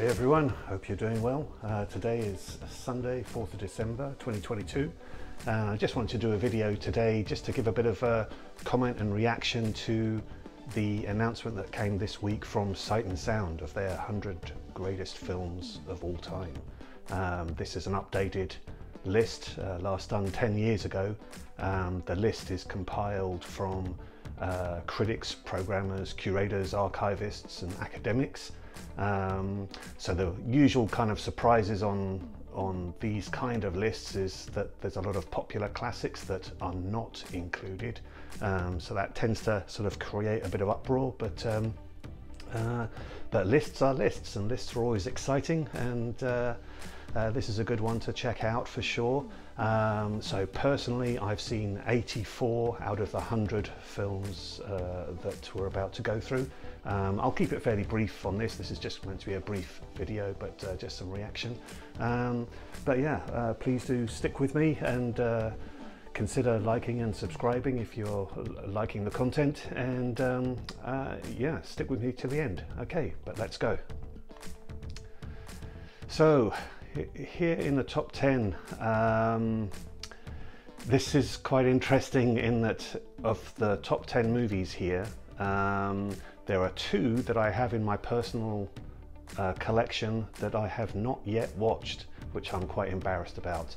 Hey everyone, hope you're doing well. Today is Sunday, 4th of December 2022. I just wanted to do a video today just to give a bit of a comment and reaction to the announcement that came this week from Sight and Sound of their 100 greatest films of all time. This is an updated list, last done 10 years ago. The list is compiled from critics, programmers, curators, archivists and academics. So the usual kind of surprises on these kind of lists is that there's a lot of popular classics that are not included. So that tends to sort of create a bit of uproar, but lists are lists, and lists are always exciting, and this is a good one to check out for sure. So personally, I've seen 84 out of the 100 films that we're about to go through. I'll keep it fairly brief on this. This is just meant to be a brief video, but just some reaction. But yeah, please do stick with me and consider liking and subscribing if you're liking the content, and yeah, stick with me till the end. Okay, but let's go. So here in the top 10, this is quite interesting in that of the top 10 movies here, there are two that I have in my personal collection that I have not yet watched, which I'm quite embarrassed about.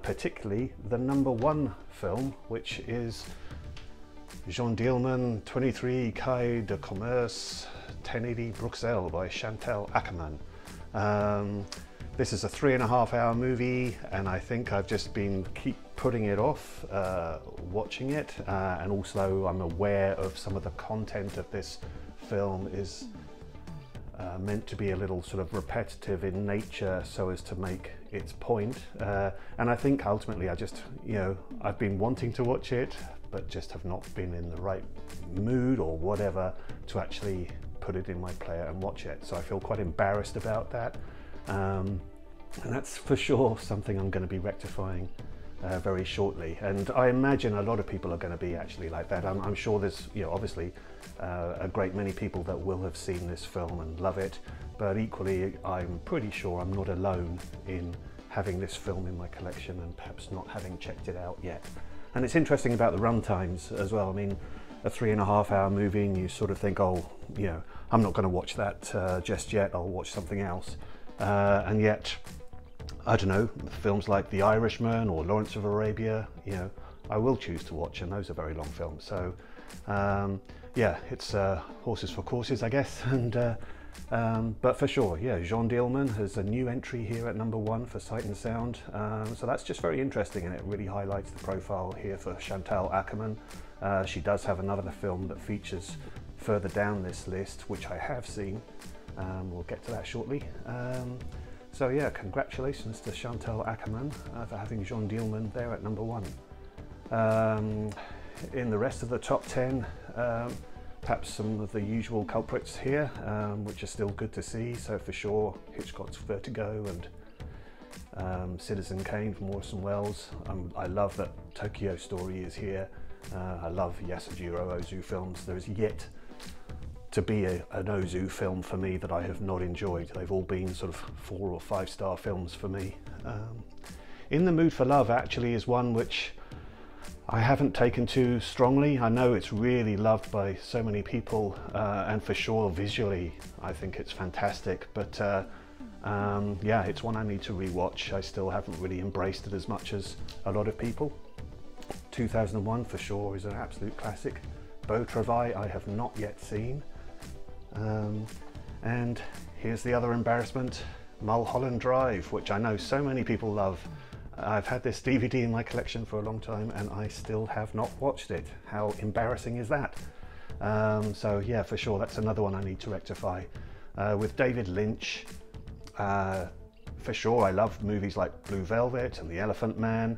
Particularly the #1 film, which is Jean Dielman, 23 Quai de Commerce, 1080 Bruxelles by Chantal Akerman. This is a 3.5-hour movie, and I think I've just been keep putting it off watching it, and also I'm aware of some of the content of this film is meant to be a little sort of repetitive in nature so as to make its point, and I think ultimately I just, I've been wanting to watch it but just have not been in the right mood or whatever to actually put it in my player and watch it, so I feel quite embarrassed about that. And that's for sure something I'm going to be rectifying very shortly, and I imagine a lot of people are going to be actually like that. I'm sure there's obviously a great many people that will have seen this film and love it, but equally I'm pretty sure I'm not alone in having this film in my collection and perhaps not having checked it out yet. And it's interesting about the run times as well. I mean, a 3.5-hour movie, and you sort of think, oh, I'm not going to watch that just yet, I'll watch something else. And yet, I don't know, films like The Irishman or Lawrence of Arabia, I will choose to watch, and those are very long films. So yeah, it's horses for courses, I guess. And but for sure, yeah, Jean Dielman has a new entry here at #1 for Sight and Sound. So that's just very interesting, and it really highlights the profile here for Chantal Akerman. She does have another film that features further down this list, which I have seen. We'll get to that shortly. So yeah, congratulations to Chantal Akerman for having Jean Dielman there at #1. In the rest of the top 10, perhaps some of the usual culprits here, which are still good to see. So for sure, Hitchcock's Vertigo and Citizen Kane from Orson Welles. I love that Tokyo Story is here. I love Yasujiro Ozu films. There is yet to be an Ozu film for me that I have not enjoyed. They've all been sort of 4 or 5-star films for me. In the Mood for Love actually is one which I haven't taken too strongly. I know it's really loved by so many people, and for sure visually I think it's fantastic, but yeah, it's one I need to rewatch. I still haven't really embraced it as much as a lot of people. 2001 for sure is an absolute classic. Beau Travail I have not yet seen. And here's the other embarrassment, Mulholland Drive, which I know so many people love. I've had this DVD in my collection for a long time and I still have not watched it. How embarrassing is that? So yeah, for sure, that's another one I need to rectify. With David Lynch, for sure I love movies like Blue Velvet and The Elephant Man.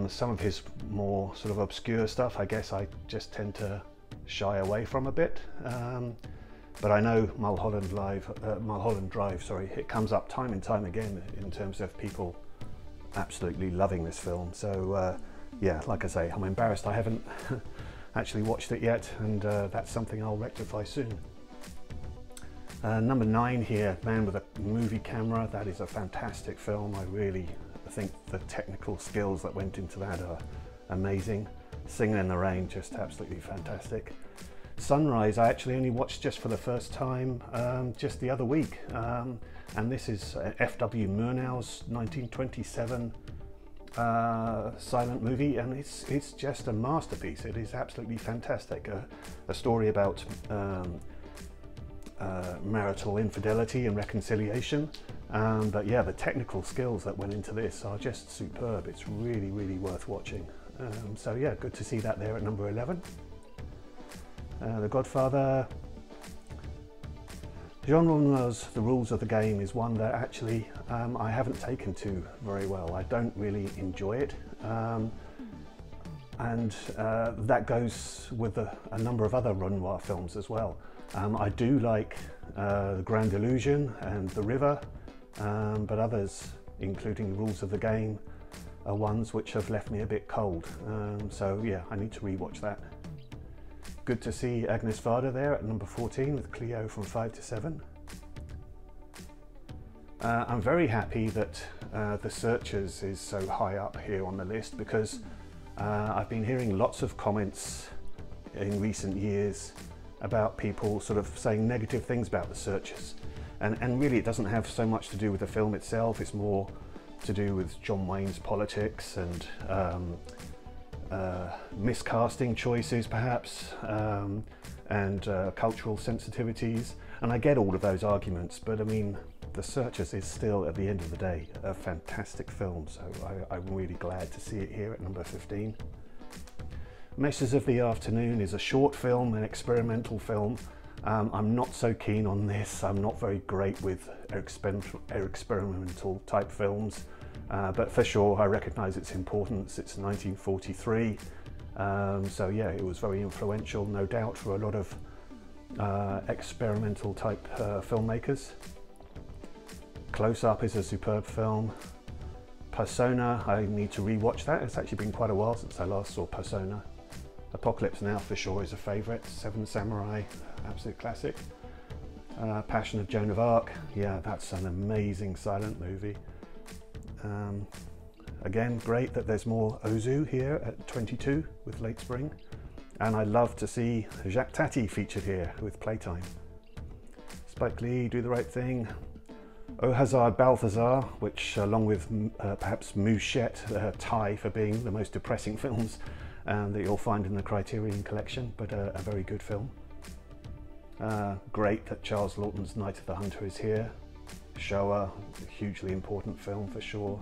Some of his more sort of obscure stuff, I guess I just tend to shy away from a bit. But I know Mulholland Drive, sorry, it comes up time and time again in terms of people absolutely loving this film. So yeah, like I say, I'm embarrassed I haven't actually watched it yet, and that's something I'll rectify soon. Number 9 here, Man with a Movie Camera. That is a fantastic film. I really think the technical skills that went into that are amazing. Singing in the Rain, just absolutely fantastic. Sunrise, I actually only watched just for the first time just the other week. And this is F.W. Murnau's 1927 silent movie, and it's just a masterpiece. It is absolutely fantastic. A story about marital infidelity and reconciliation, but yeah, the technical skills that went into this are just superb. It's really, really worth watching. So yeah, good to see that there at number 11. The Godfather. Jean Renoir's The Rules of the Game is one that actually I haven't taken to very well. I don't really enjoy it, and that goes with a number of other Renoir films as well. I do like The Grand Illusion and The River, but others, including The Rules of the Game, are ones which have left me a bit cold. So yeah, I need to rewatch that. Good to see Agnes Varda there at number 14 with Cleo from 5 to 7. I'm very happy that The Searchers is so high up here on the list, because I've been hearing lots of comments in recent years about people sort of saying negative things about The Searchers. And really it doesn't have so much to do with the film itself, it's more to do with John Wayne's politics and miscasting choices perhaps, and cultural sensitivities, and I get all of those arguments, but I mean, The Searchers is still, at the end of the day, a fantastic film, so I'm really glad to see it here at number 15. Messes of the Afternoon is a short film, an experimental film. I'm not so keen on this. I'm not very great with experimental type films. But for sure, I recognise its importance. It's 1943, so yeah, it was very influential, no doubt, for a lot of experimental type filmmakers. Close Up is a superb film. Persona, I need to rewatch that. It's actually been quite a while since I last saw Persona. Apocalypse Now for sure is a favourite. Seven Samurai, absolute classic. Passion of Joan of Arc, yeah, that's an amazing silent movie. Again, great that there's more Ozu here at 22 with Late Spring, and I love to see Jacques Tati featured here with Playtime. Spike Lee, Do the Right Thing. Au Hazard Balthazar, which along with perhaps Mouchette tie for being the most depressing films that you'll find in the Criterion collection, but a very good film. Great that Charles Laughton's Night of the Hunter is here. Shoah, a hugely important film for sure.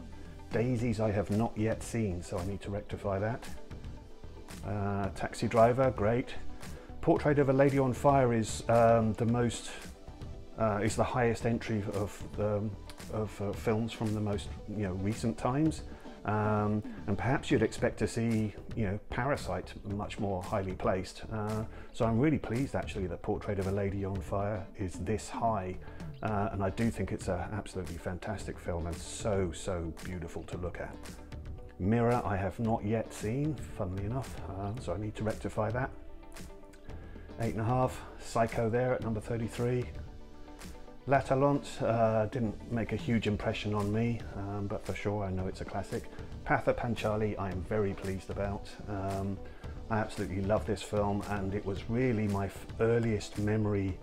Daisies I have not yet seen, so I need to rectify that. Taxi Driver, great. Portrait of a Lady on Fire is is the highest entry of films from the most recent times, and perhaps you'd expect to see Parasite much more highly placed. So I'm really pleased actually that Portrait of a Lady on Fire is this high. And I do think it's an absolutely fantastic film and so beautiful to look at. Mirror I have not yet seen, funnily enough, so I need to rectify that. 8.5, Psycho there at number 33. La Talente didn't make a huge impression on me, but for sure I know it's a classic. Pather Panchali I am very pleased about. I absolutely love this film, and it was really my earliest memory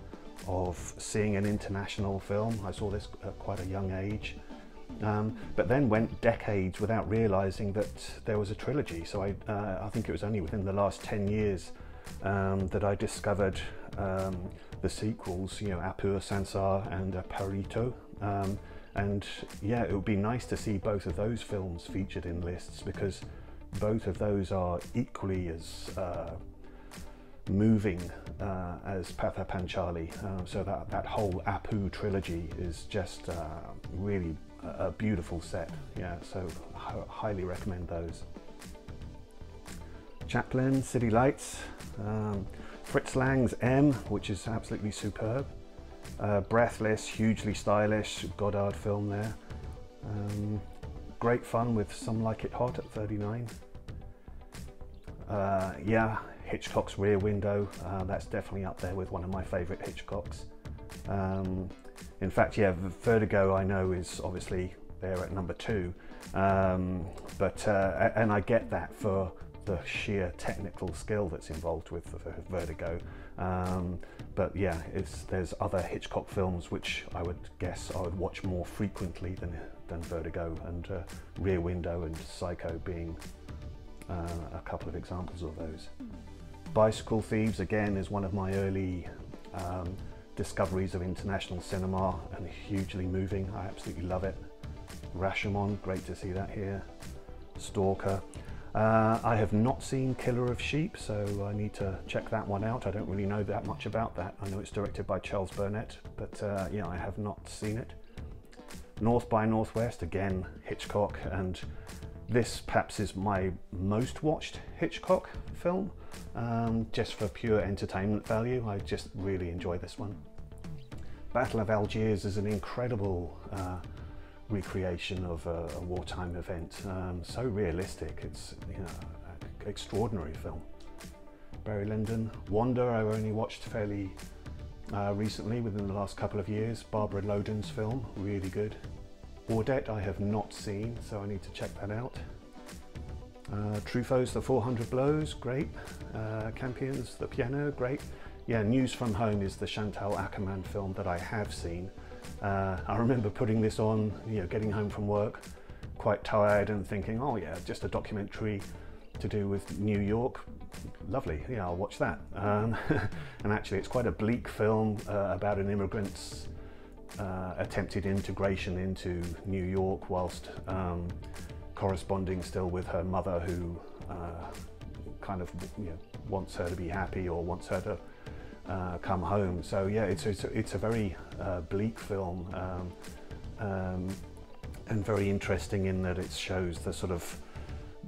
of seeing an international film. I saw this at quite a young age, but then went decades without realizing that there was a trilogy. So I think it was only within the last 10 years that I discovered the sequels, Apur Sansar and Parito, and yeah, it would be nice to see both of those films featured in lists, because both of those are equally as moving as Pather Panchali. So that whole Apu trilogy is just really a beautiful set. Yeah, so highly recommend those. Chaplin, City Lights, Fritz Lang's M, which is absolutely superb. Breathless, hugely stylish Godard film there. Great fun with Some Like It Hot at 39. Yeah, Hitchcock's Rear Window, that's definitely up there with one of my favourite Hitchcocks. In fact, yeah, Vertigo I know is obviously there at number 2, and I get that for the sheer technical skill that's involved with Vertigo. But yeah, there's other Hitchcock films which I would guess I would watch more frequently than Vertigo, and Rear Window and Psycho being a couple of examples of those. Bicycle Thieves again is one of my early discoveries of international cinema, and hugely moving. I absolutely love it. Rashomon, great to see that here. Stalker. I have not seen Killer of Sheep, so I need to check that one out. I don't really know that much about that. I know it's directed by Charles Burnett, but yeah, I have not seen it. North by Northwest, again Hitchcock, and this perhaps is my most watched Hitchcock film, just for pure entertainment value. I just really enjoy this one. Battle of Algiers is an incredible recreation of a wartime event, so realistic. It's, you know, an extraordinary film. Barry Lyndon. Wanda I only watched fairly recently, within the last couple of years. Barbara Loden's film, really good. Audette I have not seen, so I need to check that out. Truffaut's The 400 Blows, great. Campion's The Piano, great. Yeah, News from Home is the Chantal Akerman film that I have seen. I remember putting this on, you know, getting home from work, quite tired, and thinking, oh yeah, just a documentary to do with New York. Lovely, yeah, I'll watch that. And actually it's quite a bleak film about an immigrant's attempted integration into New York whilst corresponding still with her mother, who kind of, you know, wants her to be happy or wants her to come home. So yeah, it's a very bleak film, and very interesting in that it shows the sort of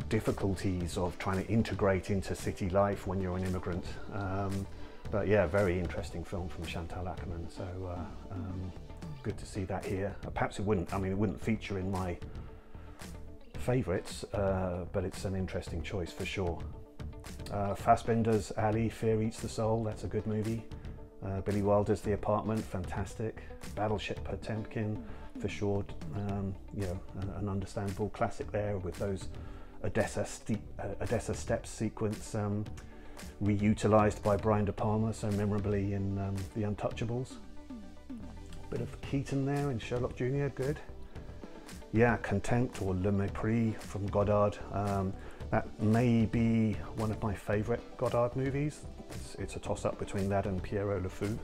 difficulties of trying to integrate into city life when you're an immigrant. But yeah, very interesting film from Chantal Akerman. So good to see that here. Perhaps it wouldn't feature in my favourites, but it's an interesting choice for sure. Fassbinder's Ali, Fear Eats the Soul, that's a good movie. Billy Wilder's The Apartment, fantastic. Battleship Potemkin, for sure, you know, an understandable classic there, with those Odessa Steps sequence reutilised by Brian De Palma so memorably in The Untouchables. Bit of Keaton there in Sherlock Jr., good. Yeah, Contempt or Le Mépris from Godard. That may be one of my favourite Godard movies. It's a toss-up between that and Pierrot Le Fou.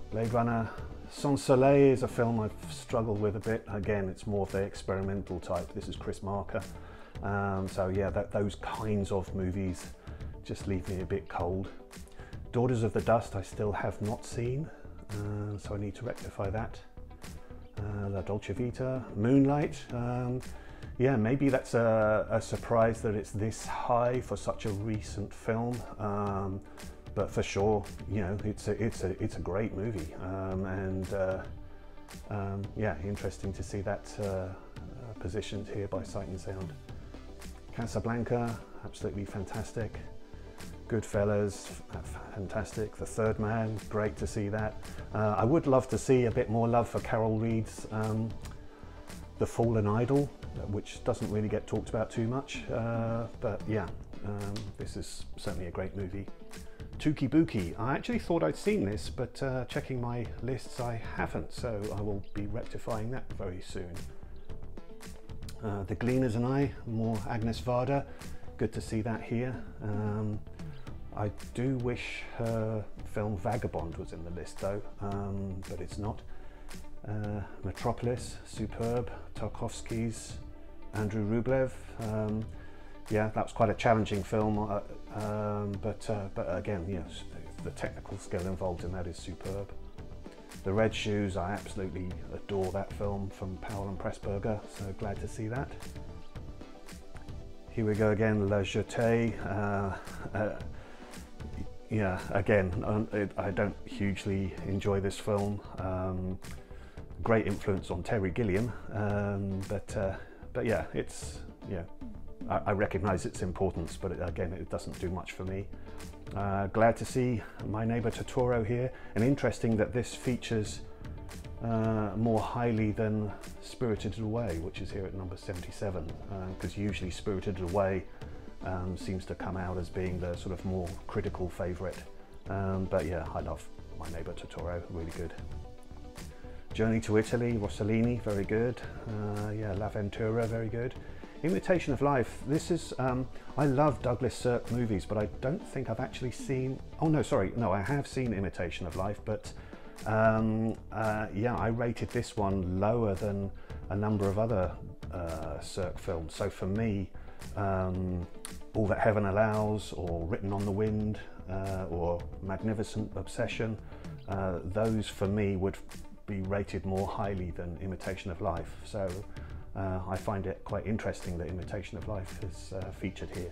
Blade Runner. Sans Soleil is a film I've struggled with a bit. Again, it's more of the experimental type. This is Chris Marker. So yeah, those kinds of movies just leave me a bit cold. Daughters of the Dust I still have not seen, so I need to rectify that. La Dolce Vita. Moonlight. Yeah, maybe that's a surprise that it's this high for such a recent film, but for sure, you know, it's a great movie, and yeah, interesting to see that positioned here by Sight and Sound. Casablanca, absolutely fantastic. Goodfellas, fantastic. The Third Man, great to see that. I would love to see a bit more love for Carol Reed's The Fallen Idol, which doesn't really get talked about too much, but yeah, this is certainly a great movie. Tuki Buki, I actually thought I'd seen this, but checking my lists I haven't, so I will be rectifying that very soon. The Gleaners and I, more Agnes Varda, good to see that here. I do wish her film Vagabond was in the list though, but it's not. Metropolis, superb. Tarkovsky's Andrew Rublev. Yeah, that was quite a challenging film, but again, yes, the technical skill involved in that is superb. The Red Shoes, I absolutely adore that film from Powell and Pressburger, so glad to see that. Here we go again, La Jetée. Yeah, again, I don't hugely enjoy this film. Great influence on Terry Gilliam, but yeah, it's I recognise its importance, but again, it doesn't do much for me. Glad to see My Neighbour Totoro here, and interesting that this features more highly than Spirited Away, which is here at number 77, because usually Spirited Away seems to come out as being the sort of more critical favourite. But yeah, I love My Neighbour Totoro, really good. Journey to Italy, Rossellini, very good. Yeah, L'Avventura, very good. Imitation of Life, this is, I love Douglas Sirk movies, but I don't think I've actually seen, oh no, sorry, no, I have seen Imitation of Life, but yeah, I rated this one lower than a number of other Sirk films. So for me, All That Heaven Allows, or Written on the Wind, or Magnificent Obsession, those for me would be rated more highly than Imitation of Life. So I find it quite interesting that Imitation of Life is featured here.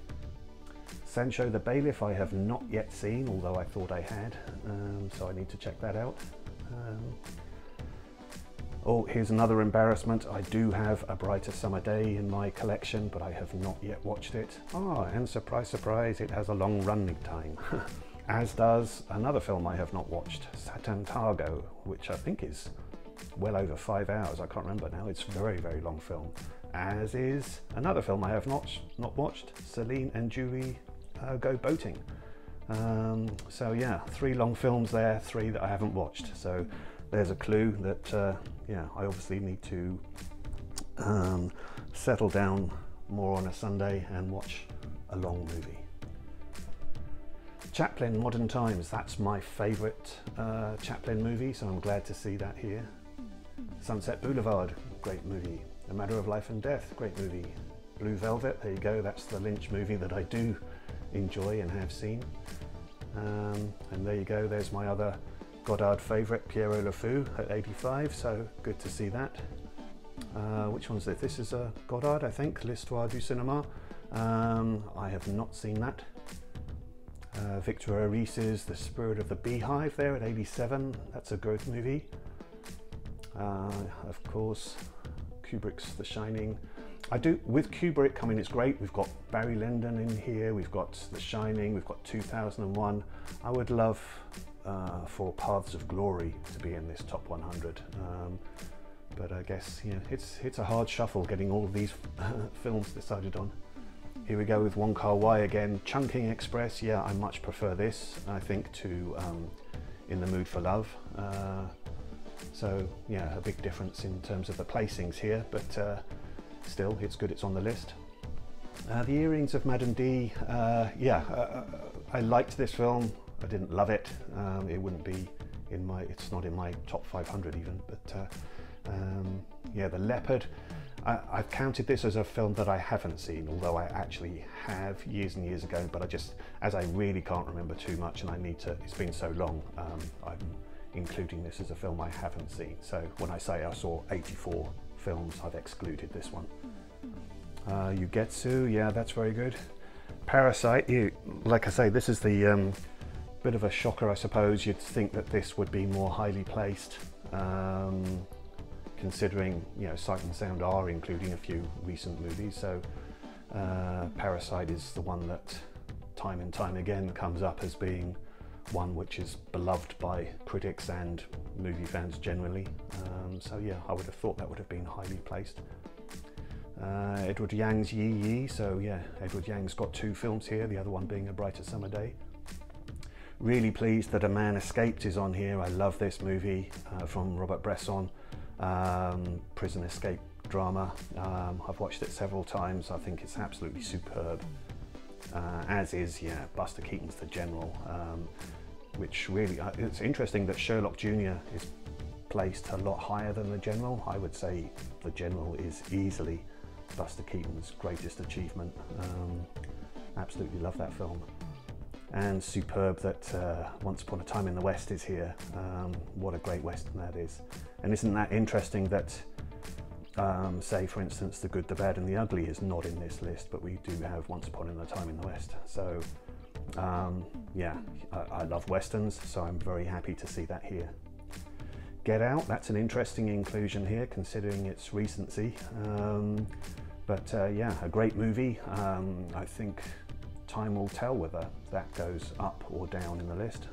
Sancho the Bailiff I have not yet seen, although I thought I had, so I need to check that out. Oh, here's another embarrassment. I do have A Brighter Summer Day in my collection, but I have not yet watched it. Ah, and surprise, surprise, it has a long running time. As does another film I have not watched, Satantago, which I think is well over 5 hours. I can't remember now. It's a very, very long film. As is another film I have not watched, Celine and Julie Go Boating. So yeah, 3 long films there, 3 that I haven't watched. So there's a clue that yeah, I obviously need to settle down more on a Sunday and watch a long movie. Chaplin, Modern Times, that's my favourite Chaplin movie, so I'm glad to see that here. Sunset Boulevard, great movie. A Matter of Life and Death, great movie. Blue Velvet, there you go, that's the Lynch movie that I do enjoy and have seen. And there you go, there's my other Godard favourite, Pierrot Le Fou at 85, so good to see that. Which one's this? This is a Godard, I think, L'Histoire du Cinéma. I have not seen that. Victor Arice's The Spirit of the Beehive there at 87, that's a good movie. Of course, Kubrick's The Shining. With Kubrick, I mean, it's great. We've got Barry Lyndon in here, we've got The Shining, we've got 2001. I would love for Paths of Glory to be in this top 100. But I guess, you know, it's a hard shuffle getting all of these films decided on. Here we go with Wong Kar-wai again, Chungking Express. Yeah, I much prefer this, I think, to In the Mood for Love. So yeah, a big difference in terms of the placings here, but still, it's good it's on the list. The Earrings of Madame D, yeah, I liked this film. I didn't love it. It wouldn't be in my, it's not in my top 500 even, but yeah, The Leopard, I've counted this as a film that I haven't seen, although I actually have years and years ago, but as I really can't remember too much and I need to, it's been so long, I'm including this as a film I haven't seen. So when I say I saw 84 films, I've excluded this one. Yugetsu, yeah, that's very good. Parasite, like I say, this is the bit of a shocker, I suppose. You'd think that this would be more highly placed, considering, you know, Sight and Sound are including a few recent movies. So Parasite is the one that time and time again comes up as being one which is beloved by critics and movie fans generally. So yeah, I would have thought that would have been highly placed. Edward Yang's Yi Yi, so yeah, Edward Yang's got 2 films here, the other one being A Brighter Summer Day. Really pleased that A Man Escaped is on here. I love this movie from Robert Bresson, prison escape drama. I've watched it several times. I think it's absolutely superb, as is, yeah, Buster Keaton's The General, which really, it's interesting that Sherlock Jr. is placed a lot higher than The General. I would say The General is easily Buster Keaton's greatest achievement. Absolutely love that film. And superb that Once Upon a Time in the West is here. What a great Western that is. And isn't that interesting that, say for instance, The Good, the Bad and the Ugly is not in this list, but we do have Once Upon a Time in the West. So yeah, I love Westerns, so I'm very happy to see that here. Get Out, that's an interesting inclusion here considering its recency. But yeah, a great movie. I think time will tell whether that goes up or down in the list.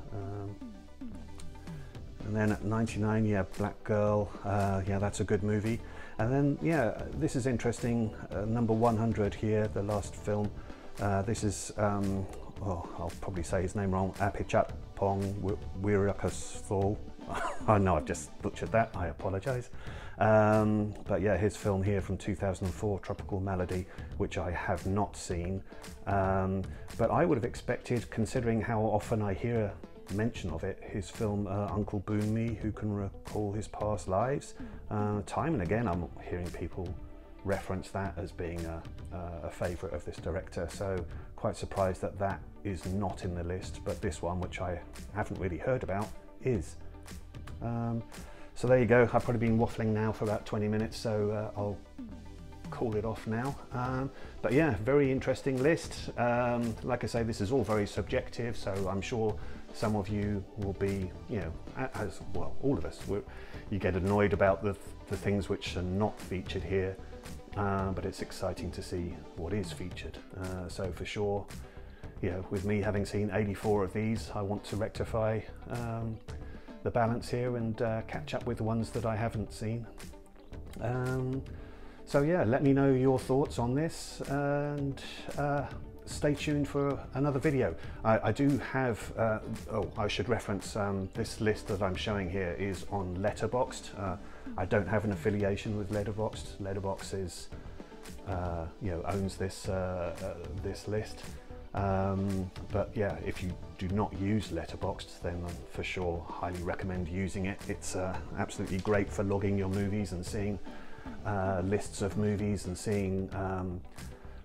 And then at 99, yeah, Black Girl, yeah, that's a good movie. And then, yeah, this is interesting, number 100 here, the last film. This is, oh, I'll probably say his name wrong, Apichatpong Weerasethal. I know I've just butchered that, I apologise. But yeah, his film here from 2004, Tropical Melody, which I have not seen. But I would have expected, considering how often I hear mention of it, his film Uncle Boon Me, Who Can Recall His Past Lives. Time and again I'm hearing people reference that as being a favourite of this director, so quite surprised that that is not in the list, but this one, which I haven't really heard about, is. So there you go. I've probably been waffling now for about 20 minutes, so I'll call it off now. But yeah, very interesting list. Like I say, this is all very subjective, so I'm sure some of you will be, you know, as well, all of us, you get annoyed about the things which are not featured here, but it's exciting to see what is featured. So for sure, you know, with me having seen 84 of these, I want to rectify the balance here and catch up with the ones that I haven't seen. So yeah, let me know your thoughts on this, and stay tuned for another video. I do have, oh, I should reference this list that I'm showing here is on Letterboxd. I don't have an affiliation with Letterboxd. Letterboxd is, you know, owns this this list. But yeah, if you do not use Letterboxd, then for sure highly recommend using it. It's absolutely great for logging your movies and seeing lists of movies and seeing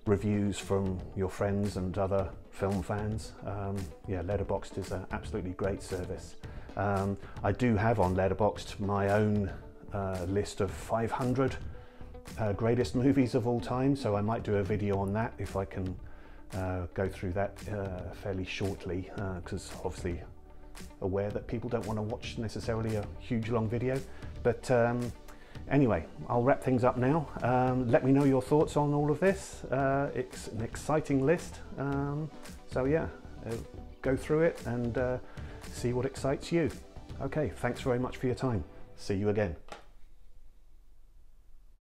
reviews from your friends and other film fans. Yeah, Letterboxd is an absolutely great service. I do have on Letterboxd my own list of 500 greatest movies of all time, so I might do a video on that if I can go through that fairly shortly, because obviously aware that people don't want to watch necessarily a huge long video. But anyway, I'll wrap things up now. Let me know your thoughts on all of this. It's an exciting list, so yeah, go through it and see what excites you. Okay, thanks very much for your time. See you again.